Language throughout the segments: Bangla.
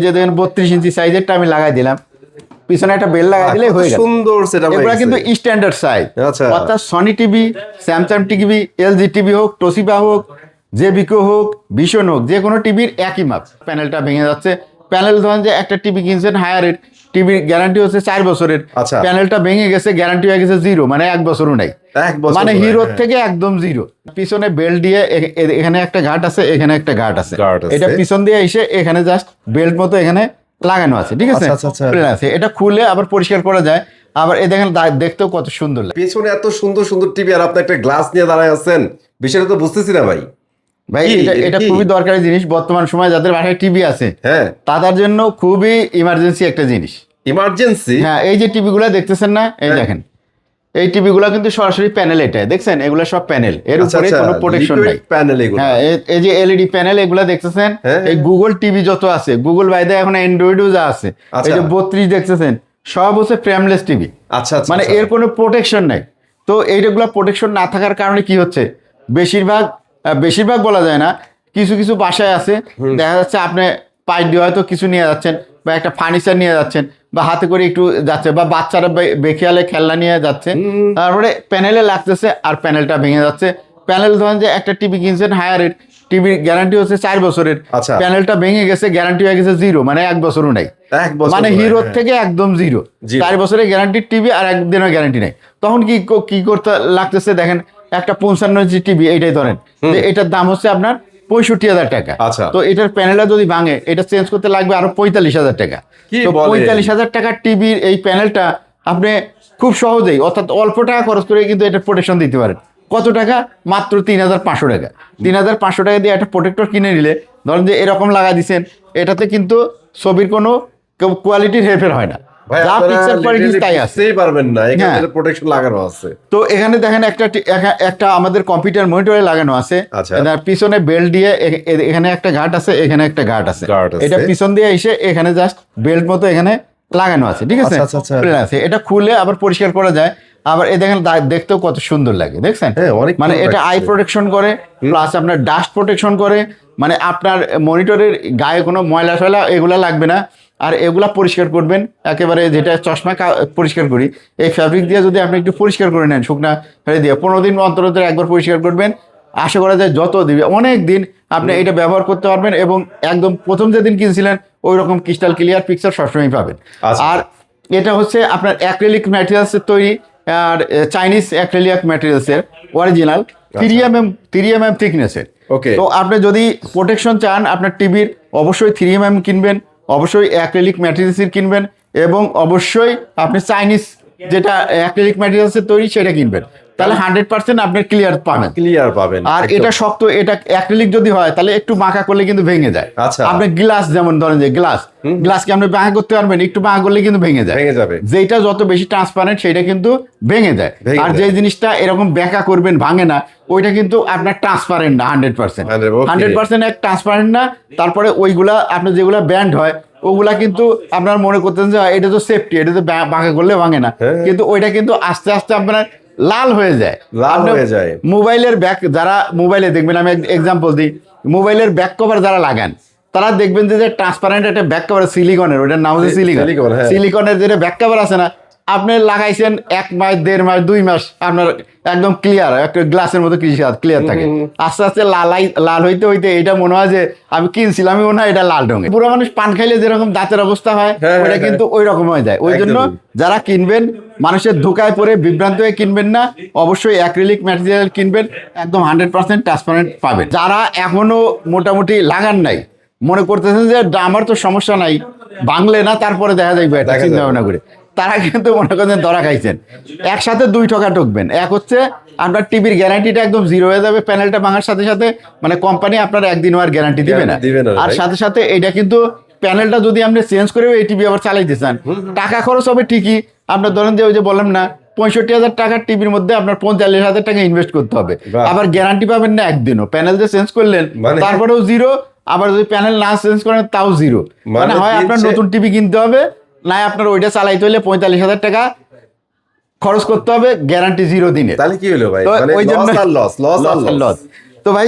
যে দেখেন 32 ইঞ্চি সাইজেরটা আমি লাগাই দিলাম, পিছনে একটা বেল লাগাই দিলে হয়ে গেল। সুন্দর সেটআপ। এগুলা কিন্তু স্ট্যান্ডার্ড সাইজ। আচ্ছা, অর্থাৎ Sony TV, Samsung TV, LG TV হোক, তোশিবা হোক, জেবিকো হোক, ভিশন হোক, যে কোনো টিভির একই মাপ। প্যানেলটা ভেঙে যাচ্ছে। প্যানেল ধরেন যে একটা টিভি কিনছেন হায়ারের, টিভির গ্যারান্টি হচ্ছে 4 বছরের, আচ্ছা। প্যানেলটা ভেঙে গেছে, গ্যারান্টি হয়ে গেছে 0, মানে 1 বছরও নাই, 1 বছর মানে হিরোর থেকে একদম 0। পিছনে বেল্ট দিয়ে এখানে একটা ঘাট আছে, এখানে একটা ঘাট আছে, এটা পিছন দিয়ে এসে এখানে জাস্ট বেল্ট মতো এখানে লাগানো আছে, ঠিক আছে। এটা খুলে আবার পরিষ্কার করা যায়। আবার এই দেখেন দেখতেও কত সুন্দর লাগে। পেছনে এত সুন্দর সুন্দর টিভি আর আপনি একটা গ্লাস নিয়ে দাঁড়ায় আছেন, বিষয়টা তো বুঝতেছি না ভাই। ভাই এটা খুবই দরকারি জিনিস বর্তমান সময়, যাদের বাসায় টিভি আছে হ্যাঁ, তাদের জন্য খুবই ইমার্জেন্সি একটা জিনিস। ইমার্জেন্সি? হ্যাঁ, এই যে টিভি গুলা দেখতেছেন না, এই দেখেন এই টিভি গুলা কিন্তু সরাসরি প্যানেল, এটা দেখছেন এগুলা সব প্যানেল, এর উপরে কোনো প্রোটেকশন নাই। হ্যাঁ, এই যে এলইডি প্যানেল এগুলা দেখতেছেন, এই গুগল টিভি যত আছে, গুগল বাইরে এখন অ্যান্ড্রয়েডও যা আছে, এই যে 32 দেখতেছেন সব হচ্ছে ফ্রেমলেস টিভি। আচ্ছা, মানে এর কোনো প্রোটেকশন নাই। তো এইগুলা প্রোটেকশন না থাকার কারণে কি হচ্ছে, বেশিরভাগ বলা যায় না, কিছু কিছু বাসায় আছে দেখা যাচ্ছে আপনি পাইপ দিয়ে হয়তো কিছু নিয়ে যাচ্ছেন, বা একটা ফার্নিচার নিয়ে যাচ্ছেন, বা হাতে করে একটু যাচ্ছে, বা বাচ্চারা বেখিয়ালে খেলনা নিয়ে যাচ্ছে, তারপরে প্যানেলে লাগতেছে আর প্যানেলটা ভেঙে যাচ্ছে। প্যানেল ধরেন যে একটা টিভি কিনছেন হায়ারের, টিভির গ্যারান্টি হচ্ছে 4 বছরের, প্যানেলটা ভেঙে গেছে, গ্যারান্টি হয়ে গেছে 0, মানে 1 বছরও নাই, মানে হিরোর থেকে একদম 0। 4 বছরের গ্যারান্টির টিভি আর একদিনের গ্যারান্টি নেই। তখন কি করতে লাগতেছে দেখেন, একটা 55 ইঞ্চি টিভি এইটাই ধরেন, এটার দাম হচ্ছে আপনার 65,000 টাকা। তো এটার প্যানেলটা যদি ভাঙে, এটা চেঞ্জ করতে লাগবে আরো 45,000 টাকা। তো 45,000 টাকার টিভির এই প্যানেলটা আপনি খুব সহজেই, অর্থাৎ অল্প টাকা খরচ করে কিন্তু এটা প্রোটেকশন দিতে পারেন। কত টাকা? মাত্র 3,500 টাকা। 3,500 টাকা দিয়ে একটা প্রোটেক্টর কিনে নিলে, ধরেন যে এরকম লাগা দিচ্ছেন, এটাতে কিন্তু ছবির কোনো কোয়ালিটির হেরফের হয় না, যা পিকচার কোয়ালিটি তাই আছে, পারবেন না, এখানে প্রোটেকশন লাগানো আছে। তো এখানে দেখেন একটা আমাদের কম্পিউটার মনিটরে লাগানো আছে, পিছনে বেল্ট দিয়ে এখানে একটা ঘাট আছে, এখানে একটা ঘাট আছে, এটা পিছন দিয়ে এসে এখানে জাস্ট বেল্ট মতো এখানে লাগানো আছে, ঠিক আছে। এটা খুলে আবার পরিষ্কার করা যায়। আবার এই দেখেন দেখতেও কত সুন্দর লাগে, দেখছেন, মানে এটা আই প্রোটেকশন করে, প্লাস আপনার ডাস্ট প্রোটেকশন করে, মানে আপনার মনিটরের গায়ে কোনো ময়লা ফেলা এগুলা লাগবে না। আর এগুলা পরিষ্কার করবেন একেবারে, যেটা চশমা পরিষ্কার করি, এই ফ্যাব্রিক দিয়ে যদি আপনি একটু পরিষ্কার করে নেন শুকনা ফেলে দিয়ে, 15 দিন অন্তর একবার পরিষ্কার করবেন, আশা করা যায় যত দিবে অনেক দিন আপনি এটা ব্যবহার করতে পারবেন, এবং একদম প্রথম যেদিন কিনছিলেন ওই রকম ক্রিস্টাল ক্লিয়ার পিকচার সবসময় পাবেন। আর এটা হচ্ছে আপনার অ্যাক্রিলিক ম্যাটেরিয়ালসের তৈরি, আর চাইনিজ অ্যাক্রিলিক ম্যাটেরিয়ালসের অরিজিনাল 3mm থিকনেসের। তো আপনি যদি প্রোটেকশন চান আপনার টিভির, অবশ্যই 3mm কিনবেন, অবশ্যই অ্যাক্রিলিক ম্যাটেরিয়ালসের কিনবেন, এবং অবশ্যই আপনি চাইনিজ যেটা অ্যাক্রিলিক ম্যাটেরিয়ালসের তৈরি সেটা কিনবেন, তাহলে 100% আপনি ক্লিয়ার পাবেন। আর এটা শক্ত, এটা অ্যাক্রিলিক যদি হয় তাহলে একটু বাঁকা করলে কিন্তু ভেঙে যায়। আপনি গ্লাস, যেমন ধরেন যে গ্লাসকে আপনি বাঁকা করতে পারবেন, একটু বাঁকা করলে কিন্তু ভেঙে যাবে। যেটা যত বেশি ট্রান্সপারেন্ট সেটা কিন্তু ভেঙে যায়। আর যে জিনিসটা এরকম বাঁকা করবেন ভাঙে না, ওইটা কিন্তু আপনার ট্রান্সপারেন্ট না 100% এক ট্রান্সপারেন্ট না। তারপরে ওইগুলা আপনার যেগুলা ব্যান্ড হয় ওগুলা কিন্তু আপনার মনে করতেন যে এটা তো সেফটি, এটা তো বাঁকা করলে ভাঙে না, কিন্তু ওইটা কিন্তু আস্তে আস্তে আপনার লাল হয়ে যায়। মোবাইলের ব্যাক, যারা মোবাইলে দেখবেন, আমি এক্সাম্পল দিই, মোবাইলের ব্যাক কভার যারা লাগান তারা দেখবেন যে ট্রান্সপারেন্ট একটা ব্যাক কভার, সিলিকনের, ওটার নাম হচ্ছে সিলিকনের যেটা ব্যাক কভার আছে না, আপনি লাগাইছেন 1 মাস, 1.5 মাস, 2 মাস, আপনার একদম ক্লিয়ার, একটা গ্লাসের মতো ক্লিয়ার থাকে। আস্তে আস্তে লাল হইতে হইতে এটা মনে হয় যে আমি কিনছিলাম, আমি মনে হয় এটা লাল রঙের। পুরো মানুষ পান খাইলে যেরকম দাঁতের অবস্থা হয়, ওটা কিন্তু ওই রকম হয়ে যায়। ওই জন্য যারা কিনবেন, মানুষের ধোকায় পড়ে বিভ্রান্ত হয়ে কিনবেন না, অবশ্যই অ্যাক্রিলিক ম্যাটেরিয়াল কিনবেন, একদম 100% ট্রান্সপারেন্ট পাবেন। যারা এখনো মোটামুটি লাগান নাই, মনে করতেছেন যে আমার তো সমস্যা নাই, বাংলে না তারপরে দেখা যাবে, এটা চিন্তা ভাবনা করে, তারা কিন্তু মনে করেন ধরা খাইছেন। একসাথে 2 টাকা ঢুকবেন। এক হচ্ছে আপনার টিভির গ্যারান্টিটা একদম 0 হয়ে যাবে প্যানেলটা ভাঙার সাথে সাথে, মানে কোম্পানি আপনার একদিনও আর গ্যারান্টি দিবে না। আর সাথে সাথে এটা কিন্তু প্যানেলটা যদি আপনি চেঞ্জ করেও এই টিভি আবার চালাইতে চান, টাকা খরচ হবে ঠিকই। আপনার ধরেন যে ওই যে বললাম না, 65,000 টাকার টিভির মধ্যে আপনার 45,000 টাকা ইনভেস্ট করতে হবে, আবার গ্যারান্টি পাবেন না একদিনও। প্যানেল যে চেঞ্জ করলেন তারপরেও 0, আবার যদি প্যানেল না চেঞ্জ করেন তাও 0, মানে হয় আপনার নতুন টিভি কিনতে হবে, না আপনার ওইটা চালাইতে হলে 45,000 টাকা খরচ করতে হবে, গ্যারান্টি 0 দিনে। তাহলে কি হলো ভাই, ওই জন্য লস। তো তো ভাই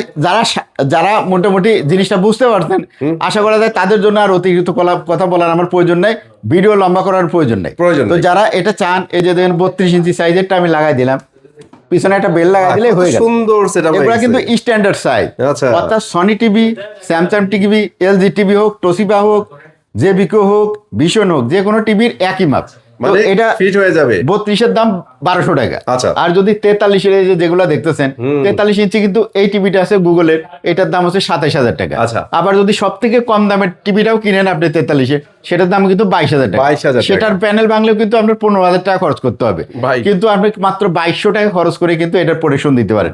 যারা মোটামুটি জিনিসটা বুঝতে পারছেন, আশা করা যায় তাদের জন্য আর অতিরিক্ত কথা বলার আমার প্রয়োজন নাই, ভিডিও লম্বা করার প্রয়োজন নাই। তো যারা এটা চান, এই যে দেখেন 32 ইঞ্চি সাইজেরটা আমি লাগাই দিলাম, পিছনে একটা বেল লাগাই দিলে হয়ে গেল। সুন্দর সেটআপ। এগুলা কিন্তু স্ট্যান্ডার্ড সাইজ। আচ্ছা। অর্থাৎ Sony TV, Samsung TV, LG TV হোক, তোশিবা হোক, জেবিকো হোক, ভিশন হোক, যে কোনো টিভির একই মাপ। মানে এটা ফিট হয়ে যাবে। 32 এর দাম 1200 টাকা। আচ্ছা। আর যদি 43 এর যেগুলো দেখতেছেন, 43 ইঞ্চি কিন্তু এই টিভিটা আছে গুগলের, এটার দাম হচ্ছে 27000 টাকা। আচ্ছা। আবার যদি সব থেকে কম দামের টিভিটাও কিনেন আপনি 43 সেটার দাম কিন্তু 22000 টাকা। 22000 সেটার প্যানেল ভাঙলেও কিন্তু আপনার 15000 টাকা খরচ করতে হবে, কিন্তু আপনি মাত্র 2200 টাকা খরচ করে কিন্তু এটার প্রোটেকশন দিতে পারেন।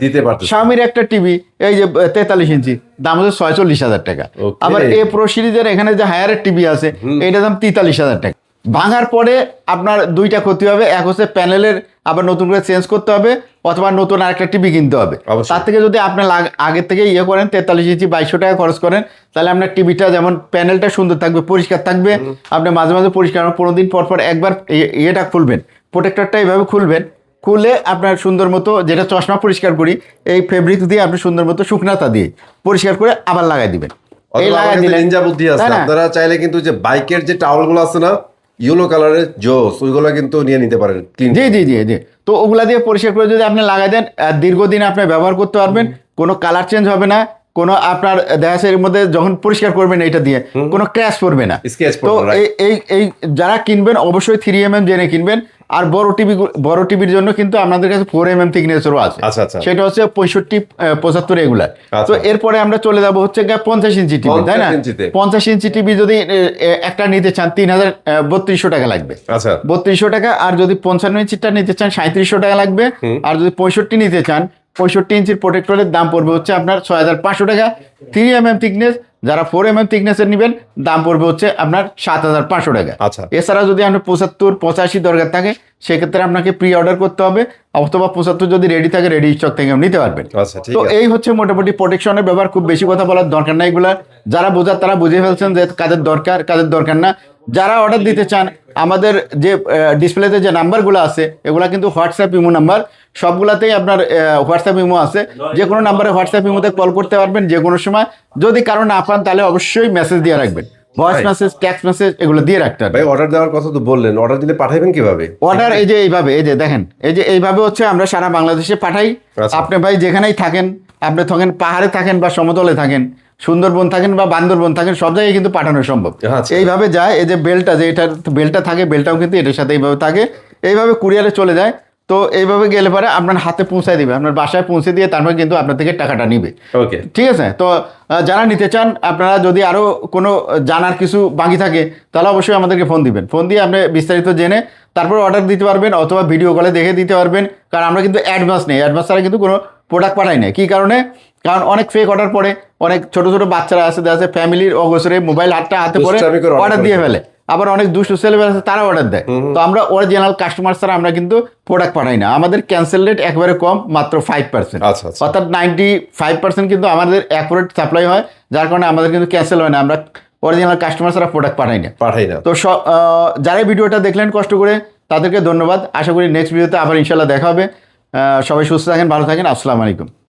Xiaomi একটা টিভি এই যে 43 ইঞ্চি দাম হচ্ছে 46000 টাকা। আবার এ প্রো সিরিজের এখানে যে হায়ারের টিভি আছে এটার দাম 43000 টাকা। ভাঙার পরে আপনার দুইটা ক্ষতি হবে, এক হচ্ছে প্যানেলের আবার নতুন করে চেঞ্জ করতে হবে, অথবা নতুন আরেকটা টিভি কিনতে হবে। তার থেকে যদি আপনি আগের থেকে করেন 43 ইঞ্চি 2200 টাকা খরচ করেন, তাহলে আপনার টিভিটা যেমন প্যানেলটা সুন্দর থাকবে, পরিষ্কার থাকবে, আপনি মাঝে মাঝে পরিষ্কার 15 দিন পর পর একবার এটা খুলবেন, প্রোটেক্টরটা এইভাবে খুলবেন, খুলে আপনার সুন্দর মতো, যেটা চশমা পরিষ্কার করি এই ফেব্রিক দিয়ে আপনি সুন্দর মতো শুকনাতা দিয়ে পরিষ্কার করে আবার লাগাই দিবেন। এই লাগাই দিলেন। নিনজা বুদ্ধি আছে, আপনারা চাইলে কিন্তু যে বাইকের যে টাওয়ালগুলো আছে না ইয়েলো কালারের জোস, ওইগুলো কিন্তু নিয়ে নিতে পারেন। জি জি জি জি। তো ওগুলা দিয়ে পরিষ্কার করে যদি আপনি লাগাই দেন, দীর্ঘদিন আপনি ব্যবহার করতে পারবেন, কোনো কালার চেঞ্জ হবে না, কোনো আপনার দেখা যাচ্ছে এর মধ্যে যখন পরিষ্কার করবেন এটা দিয়ে কোনো ক্র্যাশ পড়বে না। তো এই যারা কিনবেন অবশ্যই 3mm জেনে কিনবেন। আর বড় টিভির জন্য কিন্তু আমাদের কাছে 4mm থিকনেসেরও আছে। সেটা হচ্ছে 65-75 এগুলার। তো এরপরে আমরা চলে যাব হচ্ছে 50 ইঞ্চি টিভি, তাই না? 50 ইঞ্চি টিভি যদি একটা নিতে চান 3200 টাকা লাগবে। 3200 টাকা। আর যদি 55 ইঞ্চিটা নিতে চান 3700 টাকা লাগবে। আর যদি 65 নিতে চান, 65 ইঞ্চির প্রোটেক্টরের দাম পড়বে হচ্ছে আপনার 6500 টাকা। 3mm থিকনেস, যারা 4mm থিকনেসের নেবেন দাম পড়বে হচ্ছে আপনার 7500 টাকা। এছাড়া যদি আপনার 75-85 দরকার থাকে সেক্ষেত্রে আপনাকে প্রি অর্ডার করতে হবে, অথবা 75 যদি রেডি থাকে রেডি স্টক থেকে নিতে পারবেন। তো এই হচ্ছে মোটামুটি প্রোটেকশনের ব্যাপার। খুব বেশি কথা বলার দরকার নাই, এগুলা যারা বোঝার তারা বুঝে ফেলছেন যে কাদের দরকার কাদের দরকার না। যারা অর্ডার দিতে চান, আমাদের যে ডিসপ্লেতে যে নাম্বারগুলো আছে এগুলা কিন্তু হোয়াটসঅ্যাপ ইমো নাম্বার, সবগুলাতেই আপনার হোয়াটসঅ্যাপ ইমো আছে। যে কোনো নাম্বারে হোয়াটসঅ্যাপ ইমোতে কল করতে পারবেন যে কোনো সময়। যদি কারো না পান তাহলে অবশ্যই মেসেজ দিয়ে রাখবেন, ভয়েস মেসেজ, টেক্সট মেসেজ এগুলো দিয়ে রাখতে হবে। ভাই অর্ডার দেওয়ার কথা তো বললেন, অর্ডার দিলে পাঠাবেন কিভাবে? অর্ডার এই যে এইভাবে, এই যে দেখেন, এই যে এইভাবে হচ্ছে আমরা সারা বাংলাদেশে পাঠাই। আপনি ভাই যেখানেই থাকেন, আপনি থাকেন পাহাড়ে থাকেন বা সমতলে থাকেন, সুন্দরবন থাকেন বা বান্দরবন থাকেন, সব জায়গায় কিন্তু পাঠানো সম্ভব। এইভাবে যায়। এই যে বেলটা, যে এটা বেলটা থাকে, বেলটাও কিন্তু এটার সাথে এইভাবে থাকে, এইভাবে কুরিয়ারে চলে যায়। তো এইভাবে গেলে পরে আপনার হাতে পৌঁছায় দিবে, আপনার বাসায় পৌঁছে দিয়ে তারপর কিন্তু আপনার থেকে টাকাটা নিবে। ঠিক আছে? তো যারা নিতে চান, আপনারা যদি আরও কোনো জানার কিছু বাকি থাকে তাহলে অবশ্যই আমাদেরকে ফোন দিবেন। ফোন দিয়ে আপনি বিস্তারিত জেনে তারপর অর্ডার দিতে পারবেন, অথবা ভিডিও কলে দেখে দিতে পারবেন। কারণ আমরা কিন্তু অ্যাডভান্স নেই, অ্যাডভান্স ছাড়া কিন্তু কোনো প্রোডাক্ট পাঠাই না। কী কারণে? কারণ অনেক ফেক অর্ডার পড়ে, অনেক ছোট ছোট বাচ্চারা আছে, দেখা যাচ্ছে ফ্যামিলির অবসরে মোবাইল হাতে পড়ে অর্ডার দিয়ে ফেলে। আবার অনেক দুষ্ট ছেলেমেয়ে আছে, তারা অর্ডার দেয়। তো আমরা অরিজিনাল কাস্টমার ছাড়া আমরা কিন্তু প্রোডাক্ট পাঠাই না। আমাদের ক্যান্সেল রেট একেবারে কম, মাত্র 5%। অর্থাৎ 95% কিন্তু আমাদের অ্যাকুরেট সাপ্লাই হয়, যার কারণে আমাদের কিন্তু ক্যান্সেল হয় না। আমরা অরিজিনাল কাস্টমার ছাড়া প্রোডাক্ট পাঠাই না। তো যারা ভিডিওটা দেখলেন কষ্ট করে তাদেরকে ধন্যবাদ। আশা করি নেক্সট ভিডিওতে আবার ইনশাল্লাহ দেখা হবে। সবাই সুস্থ থাকেন, ভালো থাকেন। আসসালামু আলাইকুম।